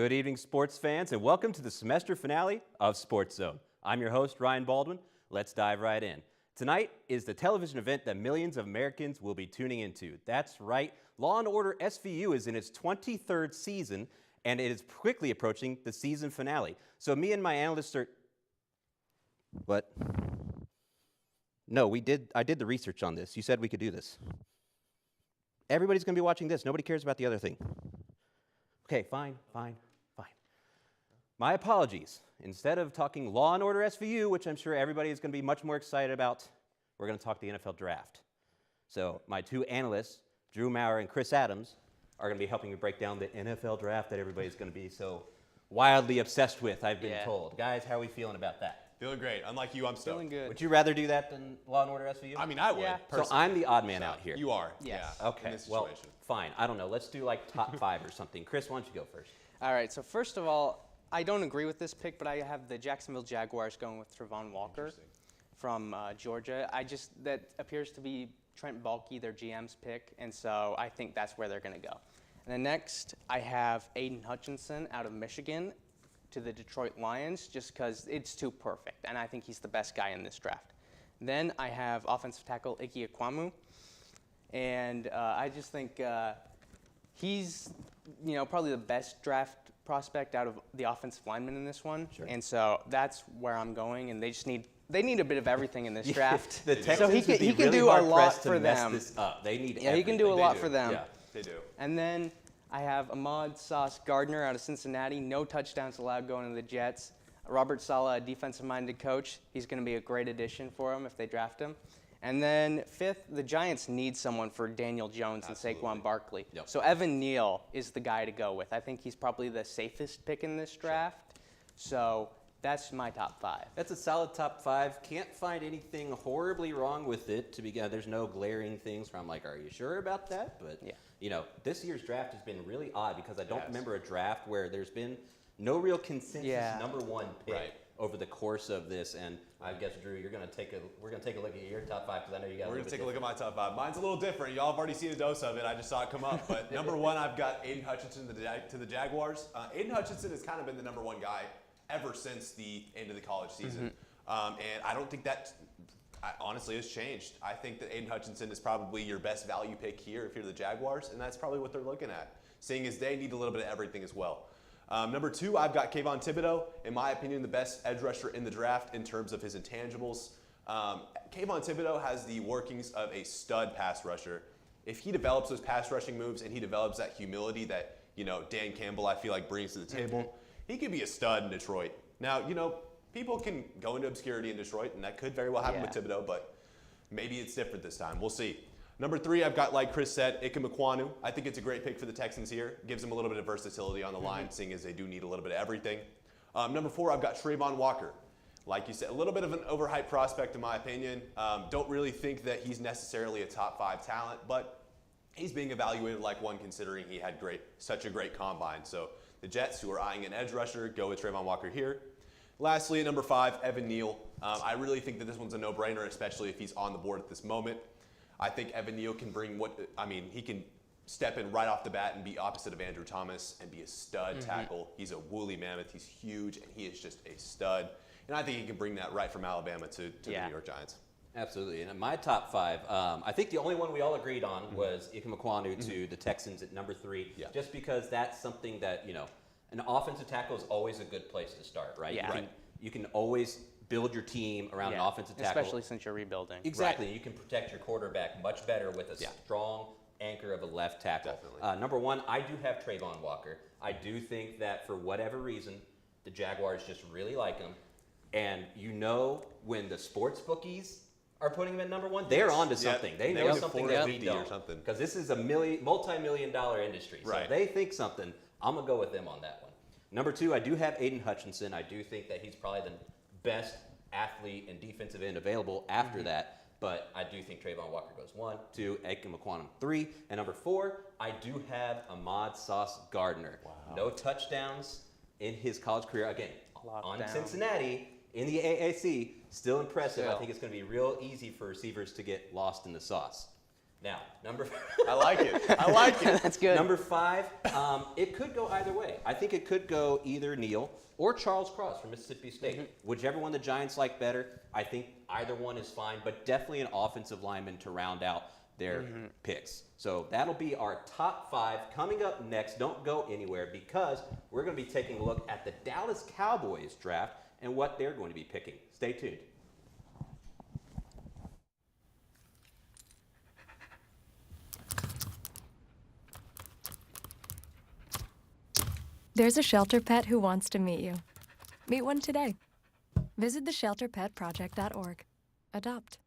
Good evening, sports fans, and welcome to the semester finale of Sportszone. I'm your host, Ryan Baldwin. Let's dive right in. Tonight is the television event that millions of Americans will be tuning into. That's right, Law & Order SVU is in its 23rd season, and it is quickly approaching the season finale. So me and my analysts are... What? No, I did the research on this. You said we could do this. Everybody's going to be watching this. Nobody cares about the other thing. Okay, fine. My apologies. Instead of talking Law & Order SVU, which I'm sure everybody is going to be much more excited about, we're going to talk the NFL Draft. So my two analysts, Drew Maurer and Chris Adams, are going to be helping me break down the NFL Draft that everybody's going to be so wildly obsessed with, I've been told. Guys, how are we feeling about that? Feeling great. Unlike you, I'm stoked. Feeling good. Would you rather do that than Law & Order SVU? I mean, I would. Yeah. So I'm the odd man out here. You are. Yes. Yeah. Okay, In this well, situation. fine. I don't know. Let's do like top five or something. Chris, why don't you go first? All right, so first of all, I don't agree with this pick, but I have the Jacksonville Jaguars going with Trevon Walker from Georgia. That appears to be Trent Baalke, their GM's pick, and so I think that's where they're going to go. And then next, I have Aiden Hutchinson out of Michigan to the Detroit Lions, just because it's too perfect, and I think he's the best guy in this draft. Then I have offensive tackle Ike Ekwonu, and I just think he's, probably the best draft prospect out of the offensive linemen in this one. Sure. And so that's where I'm going, and they need a bit of everything in this draft. The Texans so he would be can really do a hard lot pressed to for mess them. this up. They need Yeah, he can do a everything. lot do. for them. Yeah. They do. And then I have Ahmad Sauce Gardner out of Cincinnati. No touchdowns allowed going to the Jets. Robert Saleh, a defensive-minded coach. He's going to be a great addition for them if they draft him. And then fifth, the Giants need someone for Daniel Jones and Saquon Barkley. Yep. So Evan Neal is the guy to go with. I think he's probably the safest pick in this draft. So that's my top five. That's a solid top five. Can't find anything horribly wrong with it. To begin, there's no glaring things where I'm like, are you sure about that? But this year's draft has been really odd because I don't remember a draft where there's been no real consensus number one pick over the course of this. And I guess Drew, we're gonna take a look at your top five because I know you got. We're gonna take a look at my top five. Mine's a little different. Y'all have already seen a dose of it. I just saw it come up. But number one, I've got Aiden Hutchinson to the Jaguars. Aiden Hutchinson has kind of been the number one guy ever since the end of the college season, and I don't think that honestly has changed. I think that Aiden Hutchinson is probably your best value pick here if you're the Jaguars, and that's probably what they're looking at, seeing as they need a little bit of everything as well. Number two, I've got Kayvon Thibodeau, in my opinion, the best edge rusher in the draft in terms of his intangibles. Kayvon Thibodeau has the workings of a stud pass rusher. If he develops those pass rushing moves and he develops that humility that Dan Campbell I feel like brings to the table, he could be a stud in Detroit. Now, people can go into obscurity in Detroit, and that could very well happen with Thibodeau, but maybe it's different this time. We'll see. Number three, I've got, like Chris said, Ike Ekwonu. I think it's a great pick for the Texans here. Gives them a little bit of versatility on the line, seeing as they do need a little bit of everything. Number four, I've got Trevon Walker. Like you said, a little bit of an overhyped prospect in my opinion. Don't really think that he's necessarily a top five talent, but he's being evaluated like one considering he had such a great combine. So the Jets, who are eyeing an edge rusher, go with Trevon Walker here. Lastly, at number five, Evan Neal. I really think that this one's a no-brainer, especially if he's on the board at this moment. I think Evan Neal can bring he can step in right off the bat and be opposite of Andrew Thomas and be a stud tackle. He's a woolly mammoth. He's huge, and he is just a stud. And I think he can bring that right from Alabama to the New York Giants. Absolutely. And in my top five, I think the only one we all agreed on was Ike Ekwonu to the Texans at number three, just because that's something that, an offensive tackle is always a good place to start, right? Yeah. You can always build your team around an offensive tackle. Especially since you're rebuilding. Exactly. You can protect your quarterback much better with a strong anchor of a left tackle. Definitely. Number one, I do have Trevon Walker. I do think that for whatever reason, the Jaguars just really like him. And when the sports bookies are putting him at number one, they're onto something. They know something that we don't. Because this is a multi-million-dollar industry. So they think something. I'm going to go with them on that one. Number two, I do have Aiden Hutchinson. I do think that he's probably the best athlete and defensive end available after that. But I do think Trevon Walker goes 1, 2, Ike Ekwonu 3. And number 4, I do have Ahmad Sauce Gardner. Wow. No touchdowns in his college career. Again, on Cincinnati in the AAC, still impressive. I think it's going to be real easy for receivers to get lost in the sauce. Now, number I like it. I like it. That's good. number 5, it could go either way. I think it could go either Neal or Charles Cross from Mississippi State. Whichever one the Giants like better, I think either one is fine, but definitely an offensive lineman to round out their picks. So that'll be our top 5. Coming up next, don't go anywhere because we're going to be taking a look at the Dallas Cowboys draft and what they're going to be picking. Stay tuned. There's a shelter pet who wants to meet you. Meet one today. Visit theshelterpetproject.org. Adopt.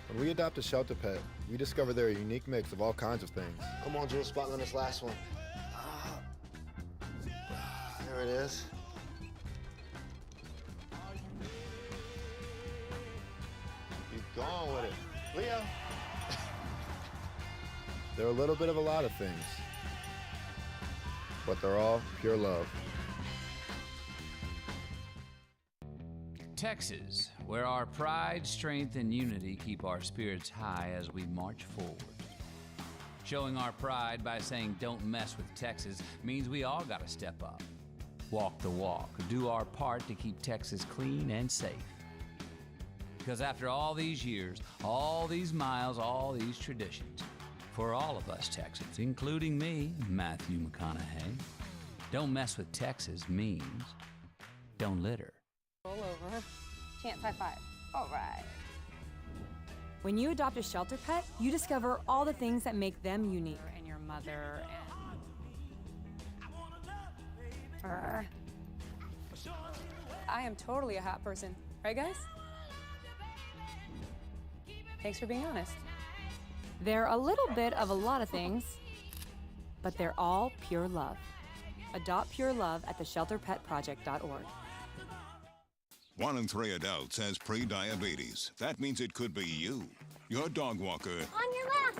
When we adopt a shelter pet, we discover they're a unique mix of all kinds of things. Come on, Jules, spot on this last one. There it is. Keep going with it. Leo. They're a little bit of a lot of things, but they're all pure love. Texas, where our pride, strength, and unity keep our spirits high as we march forward. Showing our pride by saying don't mess with Texas means we all gotta step up. Walk the walk, do our part to keep Texas clean and safe. Because after all these years, all these miles, all these traditions, for all of us Texans, including me, Matthew McConaughey, don't mess with Texas means don't litter. Roll over. Chance high five. All right. When you adopt a shelter pet, you discover all the things that make them unique. And your mother and. I am totally a hot person, right, guys? Thanks for being honest. They're a little bit of a lot of things, but they're all pure love. Adopt pure love at theshelterpetproject.org. 1 in 3 adults has pre-diabetes. That means it could be you, your dog walker, On your left.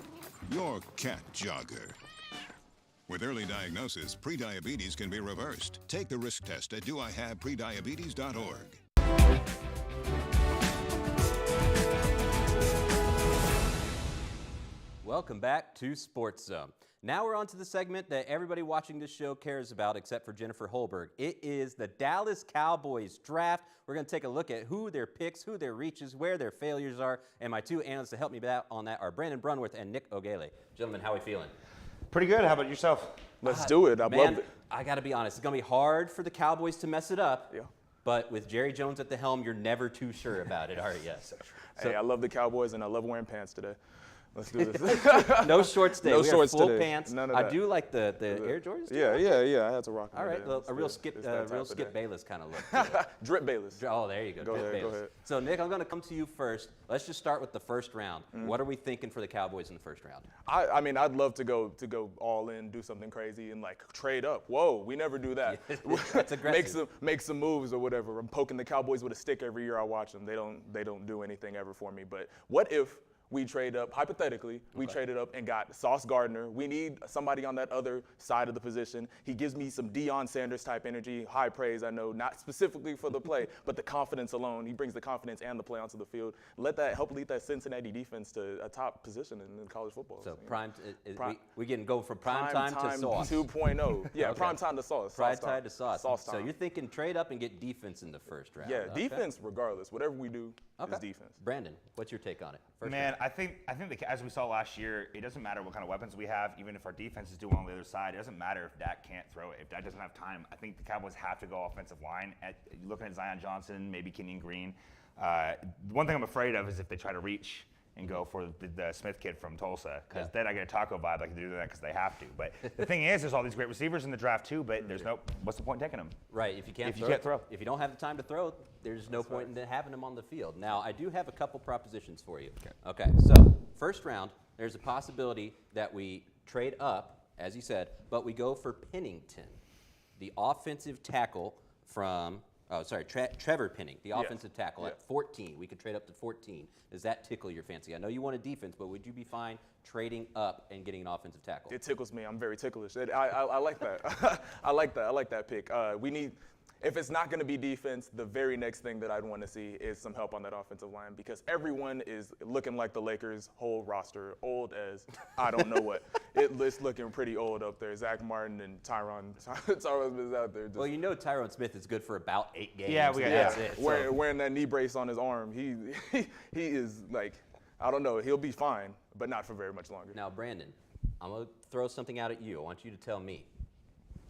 your cat jogger. With early diagnosis, pre-diabetes can be reversed. Take the risk test at doihaveprediabetes.org. Welcome back to Sportszone. Now we're on to the segment that everybody watching this show cares about except for Jennifer Holberg. It is the Dallas Cowboys draft. We're going to take a look at who their picks, who their reaches, where their failures are, and my 2 analysts to help me out on that are Brandon Brunworth and Nick Ogele. Gentlemen, how are we feeling? Pretty good. How about yourself? Let's do it. I love it. I got to be honest. It's going to be hard for the Cowboys to mess it up. Yeah. But with Jerry Jones at the helm, you're never too sure about it, are you? Hey, I love the Cowboys, and I love wearing pants today. Let's do this. No shorts today. No we shorts are full today. pants. None of I that. do like the Air Jordans. Yeah, I had to rock them. All right, today. well, a real It's Skip that type of day. Bayless kind of look. Drip Bayless. Oh, there you go. Go Drip ahead, go Bayless. ahead. So, Nick, I'm going to come to you first. Let's just start with the first round. What are we thinking for the Cowboys in the first round? I mean, I'd love to go all in, do something crazy, and like trade up. Whoa, we never do that. That's aggressive. make some moves or whatever. I'm poking the Cowboys with a stick every year I watch them. They don't do anything ever for me. But what if we trade up, hypothetically, we traded up and got Sauce Gardner. We need somebody on that other side of the position. He gives me some Deion Sanders type energy, high praise, I know, not specifically for the play, but the confidence alone. He brings the confidence and the play onto the field. Help lead that Cincinnati defense to a top position in college football. So we getting go from prime time to Sauce. 2.0. Yeah, Okay. prime time to Sauce. Prime time to Sauce. Sauce So time. you're thinking trade up and get defense in the first round. Yeah, Okay. defense regardless. Whatever we do is defense. Brandon, what's your take on it? First Man, round. I think as we saw last year, it doesn't matter what kind of weapons we have, even if our defense is doing on the other side. It doesn't matter if Dak can't throw it, if Dak doesn't have time. I think the Cowboys have to go offensive line. Looking at Zion Johnson, maybe Kenyon Green. One thing I'm afraid of is if they try to reach and go for the Smith kid from Tulsa, because then I get a taco vibe like they do that because they have to. But the thing is, there's all these great receivers in the draft too, but what's the point in taking them? Right, if you can't throw, if you don't have the time to throw, there's no point in having them on the field. Now, I do have a couple propositions for you. Okay, so first round, there's a possibility that we trade up, as you said, but we go for Pennington, the offensive tackle from, Trevor Penning, the offensive tackle at 14. We could trade up to 14. Does that tickle your fancy? I know you want a defense, but would you be fine trading up and getting an offensive tackle? It tickles me. I'm very ticklish. I like that. I like that pick. if it's not going to be defense, the very next thing that I'd want to see is some help on that offensive line because everyone is looking like the Lakers' whole roster, old as I don't know what. It's looking pretty old up there. Zach Martin and Tyron Smith out there. Well, you know Tyron Smith is good for about 8 games. Yeah, that's it. Wearing that knee brace on his arm, he is like, I don't know, he'll be fine, but not for very much longer. Now, Brandon, I'm going to throw something out at you. I want you to tell me.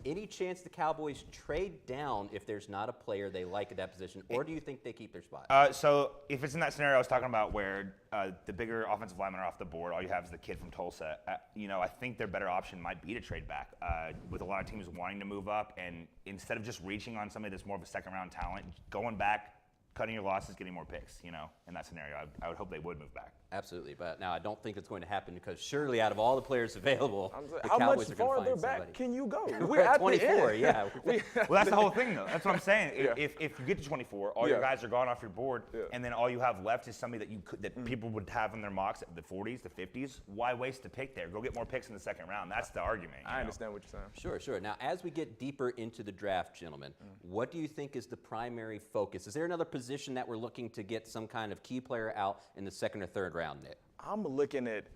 Any chance the Cowboys trade down if there's not a player they like at that position, or do you think they keep their spot? So if it's in that scenario I was talking about where the bigger offensive linemen are off the board, all you have is the kid from Tulsa, I think their better option might be to trade back with a lot of teams wanting to move up, and instead of just reaching on somebody that's more of a second-round talent, going back, cutting your losses, getting more picks, in that scenario. I would hope they would move back. Absolutely, but now I don't think it's going to happen because surely out of all the players available, the how Cowboys much are going to farther find back somebody. can you go? We're at the 24, end. yeah. Well, that's the whole thing, though. That's what I'm saying. Yeah. If you get to 24, all your guys are gone off your board, and then all you have left is somebody that people would have in their mocks at the 40s, the 50s. Why waste a pick there? Go get more picks in the second round. That's the argument. I understand what you're saying. Sure. Now, as we get deeper into the draft, gentlemen, what do you think is the primary focus? Is there another position that we're looking to get some kind of key player out in the second or third round, Nick? I'm looking at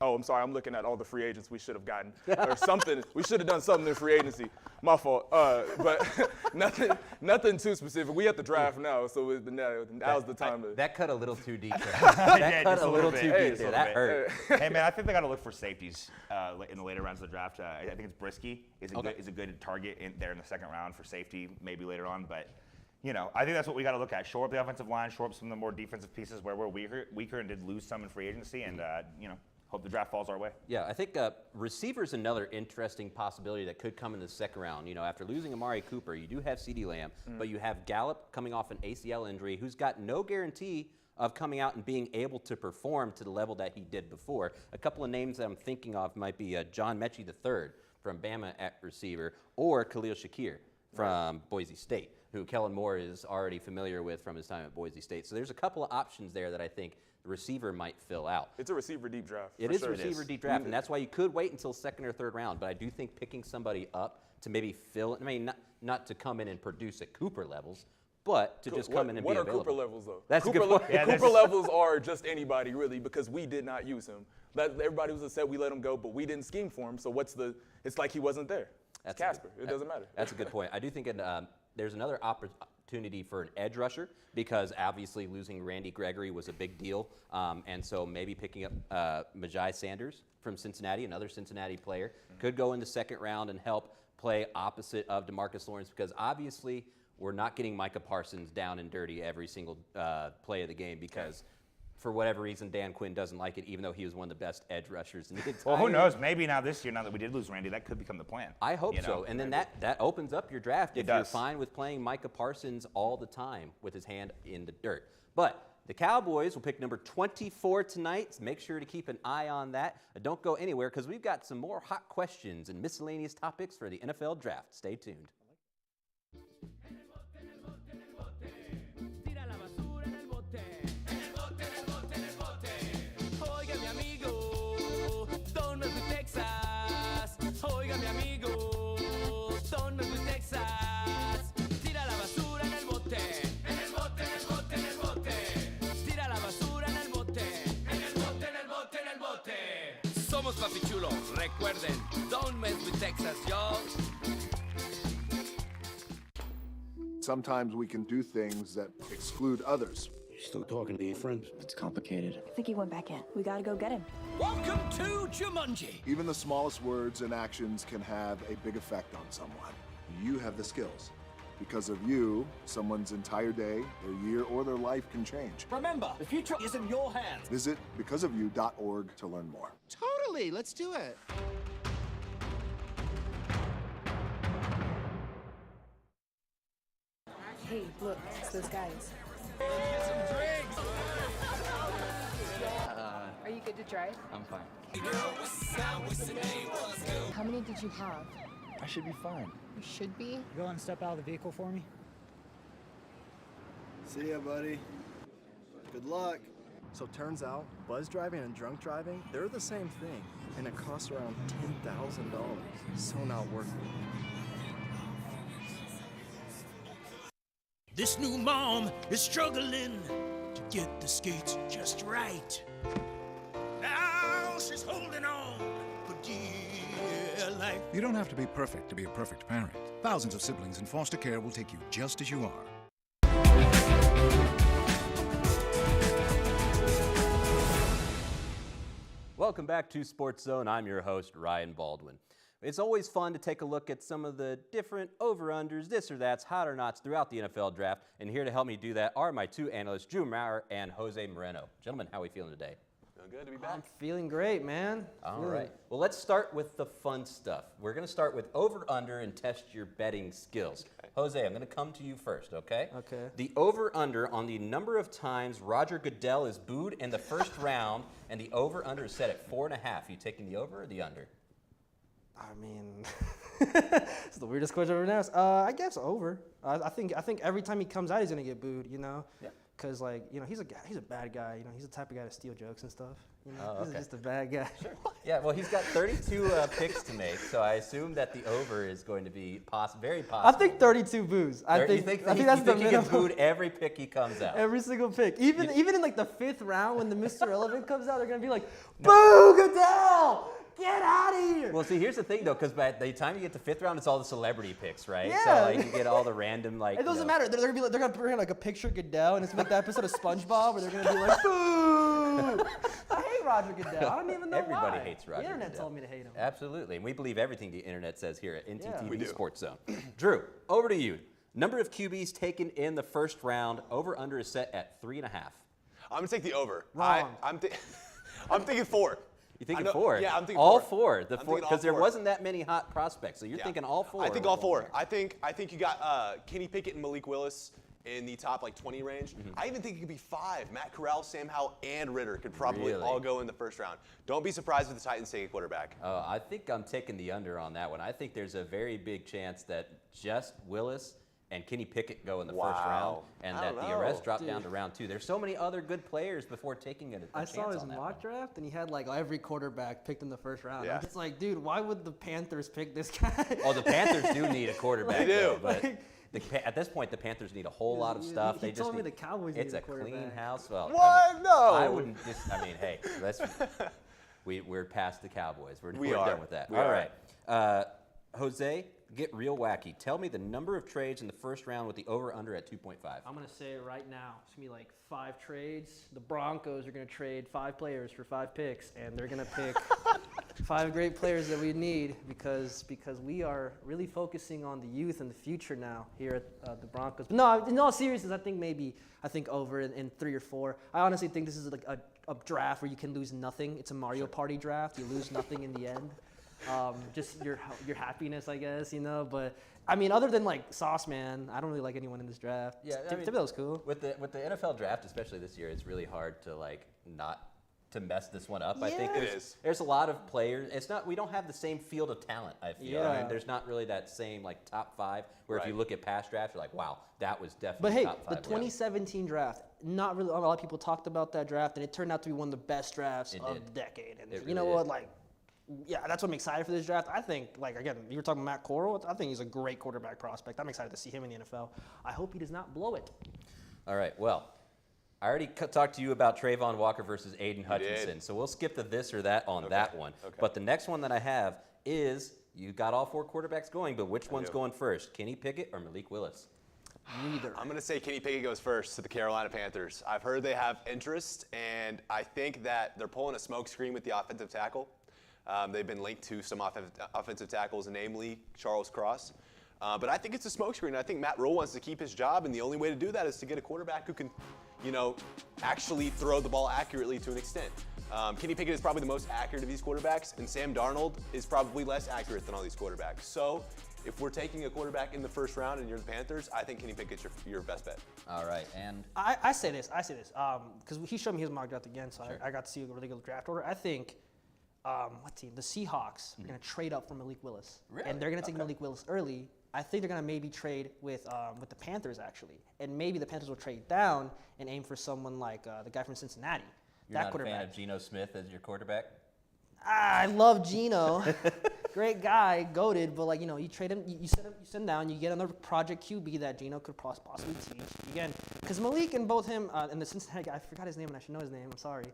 I'm looking at all the free agents we should have gotten or something. We should have done something in free agency. My fault. But nothing too specific. We at the draft now, so now's the time to. That cut a little too deep there. That cut a little too deep there. That hurt. Hey, man, I think they got to look for safeties in the later rounds of the draft. I think it's Brisky is a good target there in the second round for safety, maybe later on, but. I think that's what we got to look at. Shore up the offensive line, shore up some of the more defensive pieces where we're weaker and did lose some in free agency, and hope the draft falls our way. Yeah, I think receiver's another interesting possibility that could come in the second round. After losing Amari Cooper, you do have CeeDee Lamb, but you have Gallup coming off an ACL injury, who's got no guarantee of coming out and being able to perform to the level that he did before. A couple of names that I'm thinking of might be John Mechie III from Bama at receiver, or Khalil Shakir from Boise State, who Kellen Moore is already familiar with from his time at Boise State. So there's a couple of options there that I think the receiver might fill out. It's a receiver deep draft. It is a receiver deep draft, and that's why you could wait until second or third round. But I do think picking somebody up to maybe fill, not to come in and produce at Cooper levels, but to just come in and be available. What are Cooper levels, though? That's a good point. Cooper levels are just anybody, really, because we did not use him. Everybody was upset we let him go, but we didn't scheme for him, so it's like he wasn't there. It's Casper. It doesn't matter. That's a good point. I do think there's another opportunity for an edge rusher because obviously losing Randy Gregory was a big deal, and so maybe picking up Majai Sanders from Cincinnati, another Cincinnati player, could go in the second round and help play opposite of DeMarcus Lawrence because obviously we're not getting Micah Parsons down and dirty every single play of the game because for whatever reason, Dan Quinn doesn't like it, even though he was one of the best edge rushers in the entire. Well, who knows? Maybe now this year, now that we did lose Randy, that could become the plan. I hope so. And then that opens up your draft if you're fine with playing Micah Parsons all the time with his hand in the dirt. But the Cowboys will pick number 24 tonight. So make sure to keep an eye on that. Don't go anywhere because we've got some more hot questions and miscellaneous topics for the NFL draft. Stay tuned. Somos papichulos, recuerden, don't mess with Texas, y'all. Sometimes we can do things that exclude others. You're still talking to your friend? It's complicated. I think he went back in. We gotta go get him. Welcome to Jumanji. Even the smallest words and actions can have a big effect on someone. You have the skills. Because of you, someone's entire day, their year, or their life can change. Remember, the future is in your hands. Visit becauseofyou.org to learn more. Totally, let's do it. Hey, look, it's those guys. Are you good to drive? I'm fine. How many did you have? I should be fine. You should be. Go and step out of the vehicle for me. See ya, buddy. Good luck. So turns out, buzz driving and drunk driving, they're the same thing, and it costs around $10,000. So not worth it. This new mom is struggling to get the skates just right. Now she's holding on for dear life. You don't have to be perfect to be a perfect parent. Thousands of siblings in foster care will take you just as you are. Welcome back to Sportszone. I'm your host, Ryan Baldwin. It's always fun to take a look at some of the different over-unders, this or that's, hot or nots throughout the NFL draft. And here to help me do that are my two analysts, Drew Maurer and Jose Moreno. Gentlemen, how are we feeling today? Feeling good to be back. I'm feeling great, man. All right. Well, let's start with the fun stuff. We're going to start with over-under and test your betting skills. Okay. Jose, I'm going to come to you first, okay? Okay. The over-under on the number of times Roger Goodell is booed in the first round, and the over-under is set at 4.5. You taking the over or the under? I mean, it's the weirdest question I've ever asked. I guess over. I think every time he comes out, he's gonna get booed. You know. Yeah. Cause he's a bad guy. You know, he's the type of guy to steal jokes and stuff. You know, Oh, okay. He's just a bad guy. Sure. Yeah. Well, he's got 32 picks to make, so I assume that the over is going to be very possible. I think 32 boos. I think that's the he minimum. gets booed every pick he comes out. Every single pick. Even in like the 5th round when the Mr. Relevant comes out, they're gonna be like, "Boo, Goodell! Get out of here!" Well, see, here's the thing, though, because by the time you get to 5th round, it's all the celebrity picks, right? Yeah. So, like, you get all the random, like, It doesn't matter. They're gonna bring like a picture of Goodell, and it's like that episode of SpongeBob where they're gonna be like, "Boo!" I hate Roger Goodell. I don't even know Everybody why. hates Roger The internet Goodell. told me to hate him. Absolutely, and we believe everything the internet says here at NTTV we do. Sports Zone. Drew, over to you. Number of QBs taken in the first round, over/under is set at 3.5. I'm gonna take the over. Wrong. I'm thinking 4. You thinking I know- 4? Yeah, I'm thinking all 4. four. I'm thinking all Because there 4. wasn't that many hot prospects, so you're Yeah. thinking all 4. I think all 4. I think you got Kenny Pickett and Malik Willis in the top 20 range. I even think it could be 5. Matt Corral, Sam Howell, and Ritter could probably Really? all go in the first round. Don't be surprised if the Titans take a quarterback. I think I'm taking the under on that one. I think there's a very big chance that just Willis and Kenny Pickett go in the first round, and I that don't the arrest know, drop dude. down to round 2. There's so many other good players before taking a I chance saw his on that mock one. draft, and he had like every quarterback picked in the first round. Yeah. I'm just like, dude, why would the Panthers pick this guy? Oh, the Panthers do need a quarterback, They do. though, but at this point, the Panthers need a whole lot of stuff. He They just told me need, the Cowboys it's need a a quarterback. clean house. Well, What? No. I wouldn't. Hey, we're past the Cowboys. We're are. done with that. We All are. right, Jose, get real wacky. Tell me the number of trades in the first round with the over/under at 2.5. I'm gonna say it right now. It's gonna be like 5 trades. The Broncos are gonna trade 5 players for 5 picks, and they're gonna pick 5 great players that we need because we are really focusing on the youth and the future now here at the Broncos. But no, in all seriousness, I think over in 3 or 4. I honestly think this is like a draft where you can lose nothing. It's a Mario Party draft. You lose nothing in the end. Just your happiness, I guess, you know. But I mean, other than like Sauce Man, I don't really like anyone in this draft. Yeah, I mean, Thibodeau's cool. With the NFL draft, especially this year, it's really hard to not to mess this one up. I think Yeah. there's a lot of players. We don't have the same field of talent. I feel. Yeah. I mean, there's not really that same top 5. Where if you look at past drafts, you're like, wow, that was definitely. But hey, top 5 the 2017 draft, not really a lot of people talked about that draft, and it turned out to be one of the best drafts of the decade. And It you know really what, yeah, that's what I'm excited for this draft. I think, again, you were talking about Matt Corral. I think he's a great quarterback prospect. I'm excited to see him in the NFL. I hope he does not blow it. All right. Well, I already talked to you about Trayvon Walker versus Aiden Hutchinson, so we'll skip the this or that on that one. Okay. But the next one that I have is you got all 4 quarterbacks going, but which one's going first? Kenny Pickett or Malik Willis? Neither. I'm going to say Kenny Pickett goes first to the Carolina Panthers. I've heard they have interest, and I think that they're pulling a smokescreen with the offensive tackle. They've been linked to some offensive tackles, namely Charles Cross. But I think it's a smokescreen. I think Matt Rule wants to keep his job, and the only way to do that is to get a quarterback who can, actually throw the ball accurately to an extent. Kenny Pickett is probably the most accurate of these quarterbacks, and Sam Darnold is probably less accurate than all these quarterbacks. So if we're taking a quarterback in the first round and you're the Panthers, I think Kenny Pickett's your best bet. All right, and I say this, because he showed me his mock draft again, so I got to see a really good draft order. I think, what team? The Seahawks are going to trade up for Malik Willis. Really? And they're going to take Malik Willis early. I think they're going to maybe trade with the Panthers, actually. And maybe the Panthers will trade down and aim for someone like the guy from You're not a fan of Geno Smith as your quarterback? I love Geno. great guy, goated, but like, you trade him, you sit him down, you get another project QB that Gino could possibly teach. Again, because Malik and both him and the Cincinnati guy, I forgot his name and I should know his name, I'm sorry.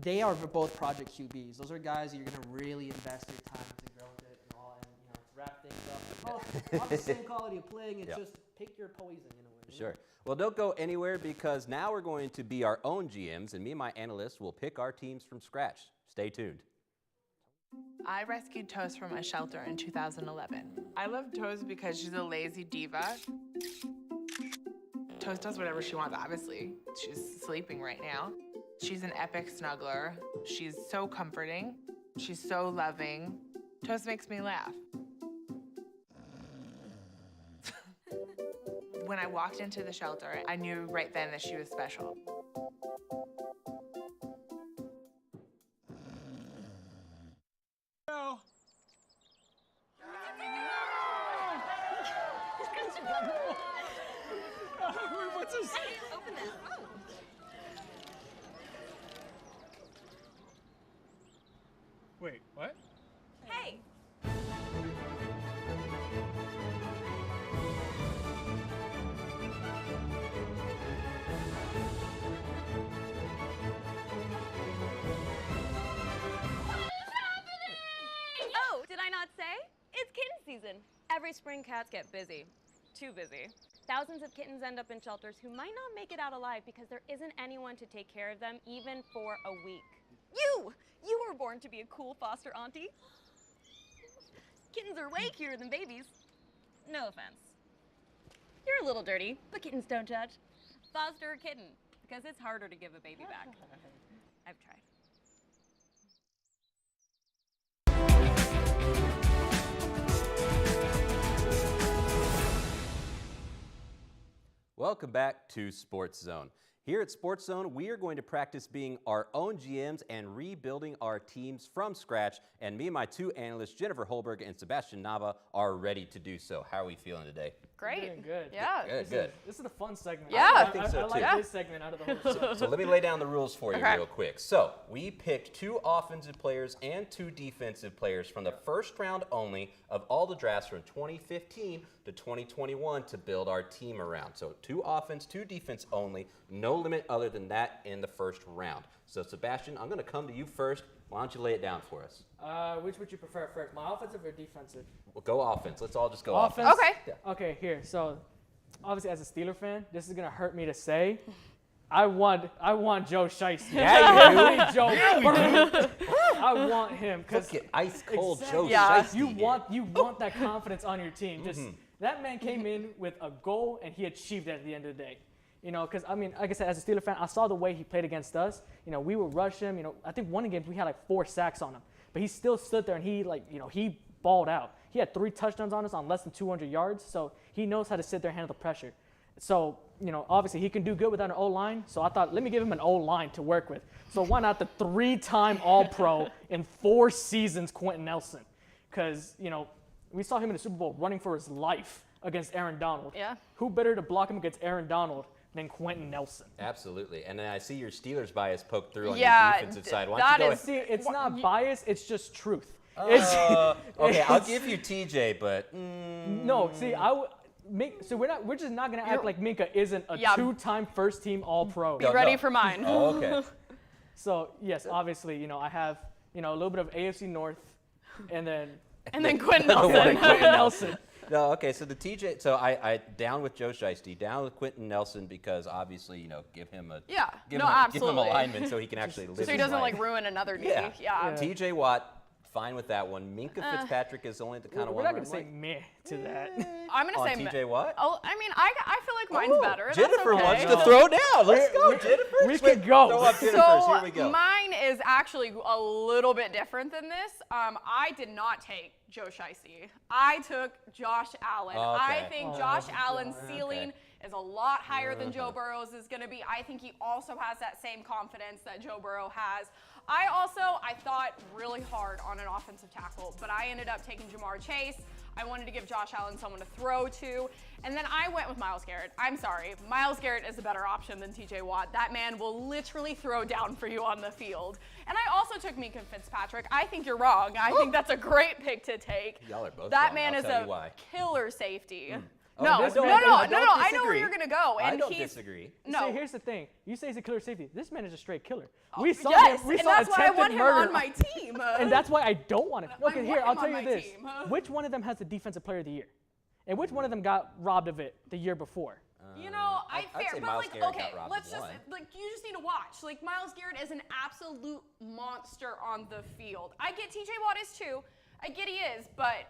They are both project QBs. Those are guys that you're going to really invest your time to grow with it and all, and to wrap things up. All the same quality of playing, it's just pick your poison in a way. Sure. Well, don't go anywhere because now we're going to be our own GMs, and me and my analysts will pick our teams from scratch. Stay tuned. I rescued Toast from a shelter in 2011. I love Toast because she's a lazy diva. Toast does whatever she wants, obviously. She's sleeping right now. She's an epic snuggler. She's so comforting. She's so loving. Toast makes me laugh. When I walked into the shelter, I knew right then that she was special. No. What's this? Open that. Oh. Wait, what? Hey. Oh, did I not say? It's kitten season. Every spring cats get busy. Too busy. Thousands of kittens end up in shelters who might not make it out alive because there isn't anyone to take care of them even for a week. You were born to be a cool foster auntie. Kittens are way cuter than babies. No offense. You're a little dirty, but kittens don't judge. Foster a kitten because it's harder to give a baby back. I've tried. Welcome back to Sports Zone. Here at Sports Zone, we are going to practice being our own GMs and rebuilding our teams from scratch. And me and my two analysts, Jennifer Holberg and Sebastian Nava, are ready to do so. How are we feeling today? Great. Doing good. Yeah. Good. This is a fun segment. Yeah. I think so, I like too. this segment out of the whole show. So let me lay down the rules for you Okay. real quick. So we picked 2 offensive players and 2 defensive players from the first round only of all the drafts from 2015 to 2021 to build our team around. So 2 offense, 2 defense only, no limit other than that in the first round. So Sebastian, I'm going to come to you first. Why don't you lay it down for us? Which would you prefer first, my offensive or defensive? Well, go offense. Let's all just go Offense? offense. Okay. Yeah. Okay, here. So, obviously, as a Steeler fan, this is gonna hurt me to say. I want Joe Shiesty. Yeah, you do. Joe. Yeah, I want him because ice cold Joe Yeah. Shiesty. you want that confidence on your team. Just that man came in with a goal and he achieved it at the end of the day. You know, because I mean, like I said, as a Steeler fan, I saw the way he played against us. You know, we would rush him. You know, I think one game we had like 4 sacks on him, but he still stood there and he he balled out. He had 3 touchdowns on us on less than 200 yards, so he knows how to sit there and handle the pressure. So, you know, obviously he can do good without an O-line. So I thought, let me give him an O-line to work with. So why not the 3-time All-Pro in 4 seasons, Quentin Nelson? Because, you know, we saw him in the Super Bowl running for his life against Aaron Donald. Yeah. Who better to block him against Aaron Donald than Quentin Nelson? Absolutely. And then I see your Steelers bias poked through on Yeah, your defensive side. Why don't you go See, it's not bias, it's just truth. Okay, I'll give you TJ, but No, see, we're just not gonna act like Minka isn't a 2-time first-team All-Pro. Be ready for mine. Oh, okay. So yes, obviously, you know, I have a little bit of AFC North, and then Quentin Nelson. Quentin Nelson. No, okay, so the TJ, so I down with Joe Shiesty, down with Quentin Nelson because obviously, give him a give him absolutely. a lineman so he can actually live So he his doesn't life. like ruin another knee. Yeah. Yeah. TJ Watt, fine with that one. Minka Fitzpatrick is only the kind of We're one not where gonna I'm say like, meh to that. I'm gonna on say TJ Watt? Oh, I mean, I feel like mine's better. Jennifer That's okay. wants to throw down. Let's go, Jennifer. We could go. Throw up Jennifer's. So Here we go. mine is actually a little bit different than this. I did not take Joe Shiesty. I took Josh Allen. I think Josh Allen's ceiling is a lot higher than Joe Burrow's is going to be. I think he also has that same confidence that Joe Burrow has. I thought really hard on an offensive tackle, but I ended up taking Jamar Chase. I wanted to give Josh Allen someone to throw to, and then I went with Myles Garrett. I'm sorry, Myles Garrett is a better option than TJ Watt. That man will literally throw down for you on the field. And I also took Minka Fitzpatrick. I think you're wrong. I think that's a great pick to take. Y'all are both That wrong. man I'll is tell you a why. killer safety. Oh, No, this no, man- no, I no, don't no. I know where disagree. you're gonna go, and I don't he's disagree. no. See, here's the thing. You say he's a killer safety. This man is a straight killer. Oh, We saw yes, him. We and saw that's why I attempted want him murder. on my team. And that's why I don't want him. Okay, here, I'll want him tell on you my this. team. Which one of them has the defensive player of the year? And which one of them got robbed of it the year before? You know, I'd fair, say but Myles like, Garrett okay, got robbed let's of just one. like you just need to watch. Like Myles Garrett is an absolute monster on the field. I get TJ Watt is too. I get he is, but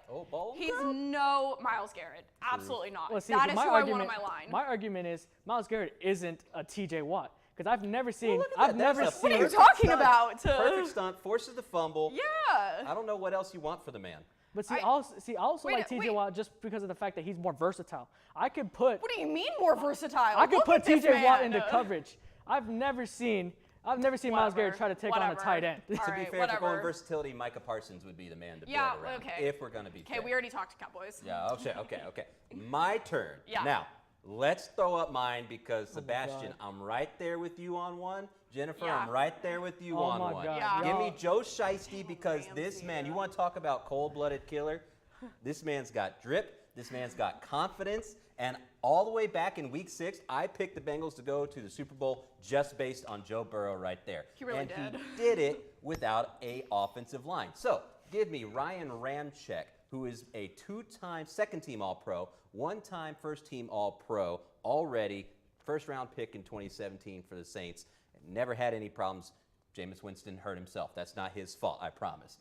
he's no Myles Garrett. Absolutely not. Well, see, That but is my who I argument, want on my line. My argument is Myles Garrett isn't a TJ Watt because I've never seen. look at I've that. That's never a seen. What are you perfect talking stunt. about? Perfect stunt, forces the fumble. Yeah. I don't know what else you want for the man. But see, I also wait, like TJ wait. Watt just because of the fact that he's more versatile. I could put. What do you mean more versatile? I could Look put at this TJ Watt man. into coverage. I've never seen Myles Garrett try to take on a tight end. To be fair, if we're going versatility, Micah Parsons would be the man to Yeah, build around. okay. If we're going to be Okay, fair. we already talked to Cowboys. Yeah, okay. My turn. Yeah. Now, let's throw up mine because, Sebastian, I'm right there with you on one. Jennifer, Yeah. I'm right there with you Oh on my one. God. Yeah. Give me Joe Shiesty because this man, you want to talk about cold-blooded killer? This man's got drip. This man's got confidence. And all the way back in week 6, I picked the Bengals to go to the Super Bowl just based on Joe Burrow right there. He really and did. he did it without a offensive line. So give me Ryan Ramczyk, who is a 2-time second-team All-Pro, 1-time first-team All-Pro already, first-round pick in 2017 for the Saints. Never had any problems. Jameis Winston hurt himself. That's not his fault, I promise.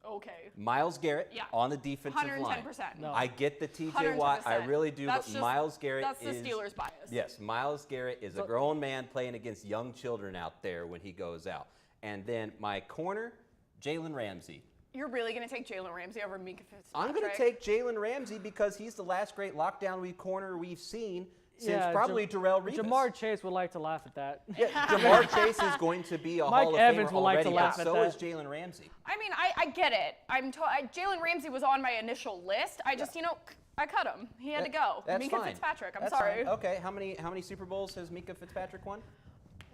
Okay. Myles Garrett Yeah. on the defensive 110%. line. No. I get the TJ Watt. I 100%. really do. That's But just- Myles Garrett that's is. the Steelers' bias. Yes, Myles Garrett is a grown man playing against young children out there when he goes out. And then my corner, Jalen Ramsey. You're really going to take Jalen Ramsey over Minka Fitzpatrick? I'm going to take Jalen Ramsey because he's the last great lockdown corner we've seen since Yeah, probably Darrell Revis. Jamar Chase would like to laugh at that. Yeah, Jamar Chase is going to be a Mike Hall of Evans Famer would like already, to laugh but at so that. is Jalen Ramsey. I mean, I get it. Jalen Ramsey was on my initial list. I just, I cut him. He had to go. That's Minka fine. Fitzpatrick. I'm That's sorry. fine. Okay, how many Super Bowls has Minka Fitzpatrick won?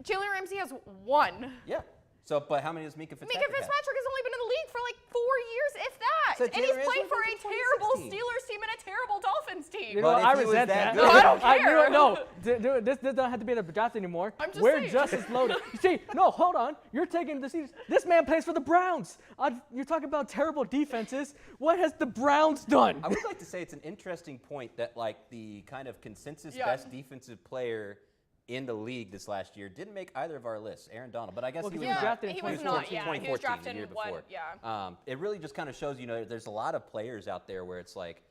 Jalen Ramsey has 1. Yeah. So, but how many does Minka Fitzpatrick Minka Fitzpatrick has only been in the league for like 4 years, if that. So and Jalen he's Ramsey played for a went to terrible 2016. Steelers team and a terrible Dolphins team. You know, But if I he was resent that that. good- No, I don't care. No, this doesn't have to be the draft anymore. I'm just We're saying. just as loaded. See, no, hold on. You're taking the season. This man plays for the Browns. You're talking about terrible defenses. What has the Browns done? I would like to say it's an interesting point that like the kind of consensus Yeah. best defensive player in the league this last year didn't make either of our lists, Aaron Donald. But I guess Well, he 'cause was he drafted in he was 2014, not, yeah. He 2014, was drafted the year in one, before. yeah. It really just kind of shows, there's a lot of players out there where it's like,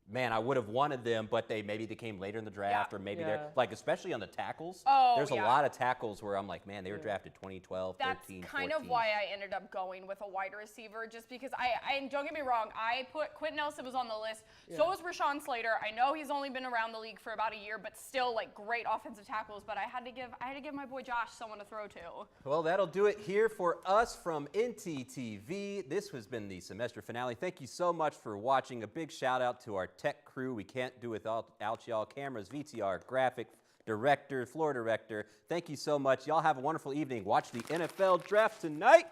man, I would have wanted them, but maybe they came later in the draft, or maybe they're like, especially on the tackles. Oh, there's a yeah. lot of tackles where I'm like, man, they were drafted 2012, That's 13, kind 14. of why I ended up going with a wide receiver, just because I don't get me wrong, I put Quentin Nelson was on the list. So was Rashawn Slater. I know he's only been around the league for about a year, but still like great offensive tackles. But I had to give my boy Josh someone to throw to. Well, that'll do it here for us from NTTV. This has been the semester finale. Thank you so much for watching. A big shout out to our tech crew. We can't do without y'all. Cameras, VTR, graphic director, floor director. Thank you so much. Y'all have a wonderful evening. Watch the NFL draft tonight.